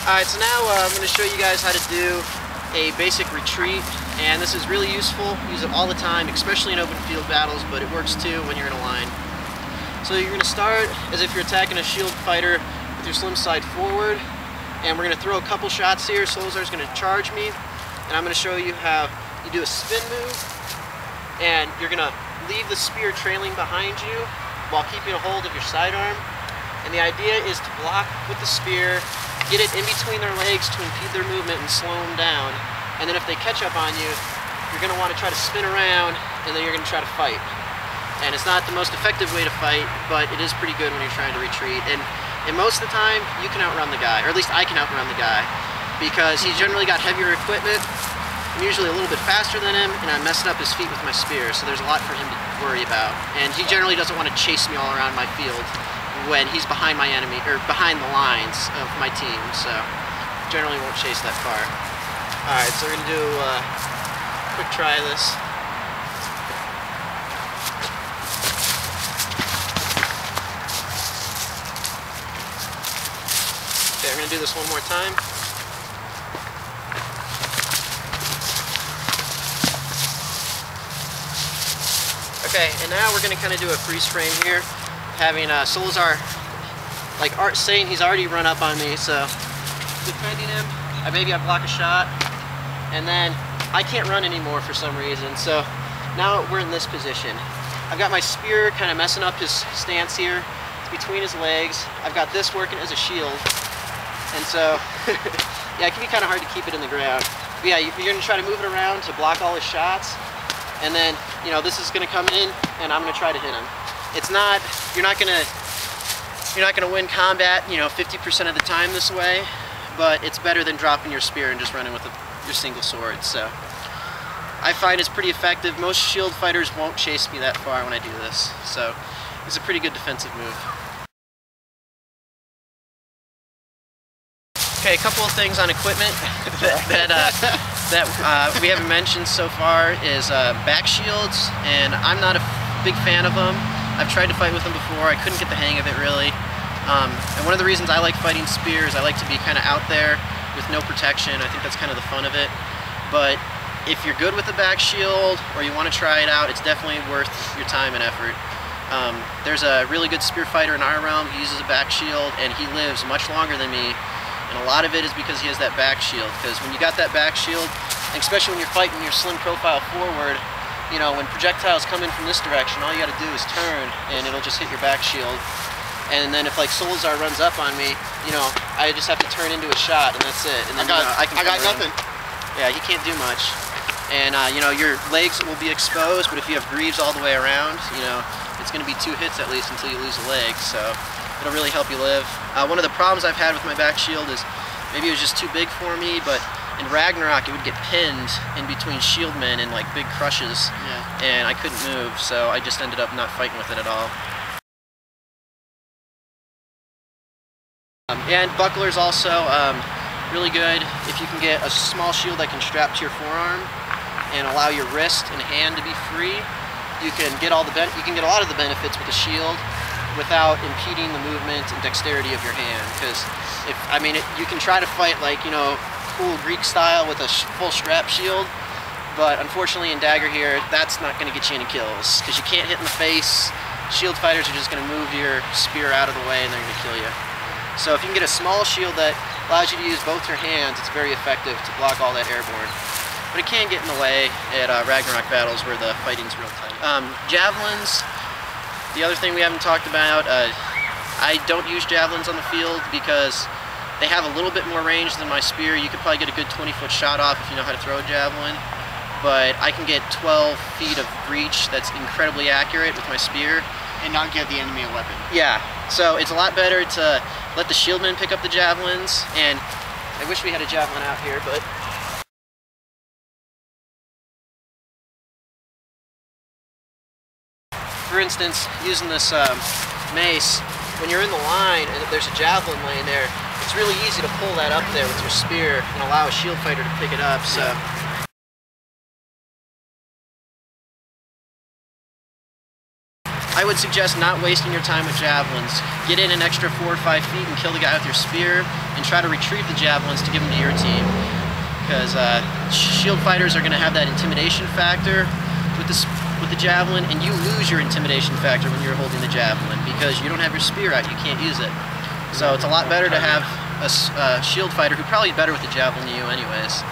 Alright, so now I'm going to show you guys how to do a basic retreat, and this is really useful. Use it all the time, especially in open field battles, but it works too when you're in a line. So you're going to start as if you're attacking a shield fighter with your slim side forward, and we're going to throw a couple shots here. Solazar's going to charge me, and I'm going to show you how you do a spin move, and you're going to leave the spear trailing behind you while keeping a hold of your sidearm. And the idea is to block with the spear, get it in between their legs to impede their movement and slow them down. And then if they catch up on you, you're going to want to try to spin around, and then you're going to try to fight. And it's not the most effective way to fight, but it is pretty good when you're trying to retreat. And most of the time, you can outrun the guy, or at least I can outrun the guy, because he's generally got heavier equipment. I'm usually a little bit faster than him, and I'm messing up his feet with my spear, so there's a lot for him to worry about. And he generally doesn't want to chase me all around my field when he's behind my enemy, or behind the lines of my team, so generally won't chase that far. Alright, so we're going to do a quick try of this. Okay, we're going to do this one more time. Okay, and now we're going to kind of do a freeze frame here, having Solazar, like Art saying, he's already run up on me, so defending him, maybe I block a shot, and then I can't run anymore for some reason, so now we're in this position. I've got my spear kind of messing up his stance here. It's between his legs. I've got this working as a shield, and so, yeah, it can be kind of hard to keep it in the ground. But yeah, you're going to try to move it around to block all his shots. And then, you know, this is going to come in, and I'm going to try to hit him. It's not, you're not going to win combat, you know, 50% of the time this way, but it's better than dropping your spear and just running with your single sword. So I find it's pretty effective. Most shield fighters won't chase me that far when I do this. So it's a pretty good defensive move. Okay, a couple of things on equipment that we haven't mentioned so far is back shields, and I'm not a big fan of them. I've tried to fight with them before. I couldn't get the hang of it really. And one of the reasons I like fighting spears, I like to be kind of out there with no protection. I think that's kind of the fun of it. But if you're good with the back shield or you want to try it out, it's definitely worth your time and effort. There's a really good spear fighter in our realm. He uses a back shield, and he lives much longer than me. And a lot of it is because he has that back shield. Because when you got that back shield, and especially when you're fighting your slim profile forward, you know, when projectiles come in from this direction, all you got to do is turn, and it'll just hit your back shield. And then if like Solazar runs up on me, you know, I just have to turn into a shot, and that's it. And then I got nothing. Yeah, he can't do much. And you know, your legs will be exposed, but if you have greaves all the way around, you know, it's going to be 2 hits at least until you lose a leg. So it'll really help you live. One of the problems I've had with my back shield is maybe it was just too big for me, but in Ragnarok it would get pinned in between shieldmen in like big crushes, and I couldn't move, so I just ended up not fighting with it at all. And buckler's also really good if you can get a small shield that can strap to your forearm and allow your wrist and hand to be free. You can get a lot of the benefits with a shield without impeding the movement and dexterity of your hand. Because you can try to fight like, you know, cool Greek style with a full strap shield, but unfortunately in Dagger here, that's not going to get you any kills because you can't hit in the face. Shield fighters are just going to move your spear out of the way and they're going to kill you. So if you can get a small shield that allows you to use both your hands, it's very effective to block all that airborne. But it can get in the way at Ragnarok battles where the fighting's real tight. Javelins. The other thing we haven't talked about, I don't use javelins on the field because they have a little bit more range than my spear. You could probably get a good 20-foot shot off if you know how to throw a javelin, but I can get 12 feet of reach that's incredibly accurate with my spear. And not give the enemy a weapon. Yeah, so it's a lot better to let the shieldmen pick up the javelins, and I wish we had a javelin out here, but for instance, using this mace, when you're in the line and there's a javelin laying there, it's really easy to pull that up there with your spear and allow a shield fighter to pick it up. So. I would suggest not wasting your time with javelins. Get in an extra 4 or 5 feet and kill the guy with your spear, and try to retrieve the javelins to give them to your team. Because shield fighters are going to have that intimidation factor with the javelin, and you lose your intimidation factor when you're holding the javelin because you don't have your spear out, you can't use it. So it's a lot better to have a shield fighter who probably is better with the javelin than you anyways.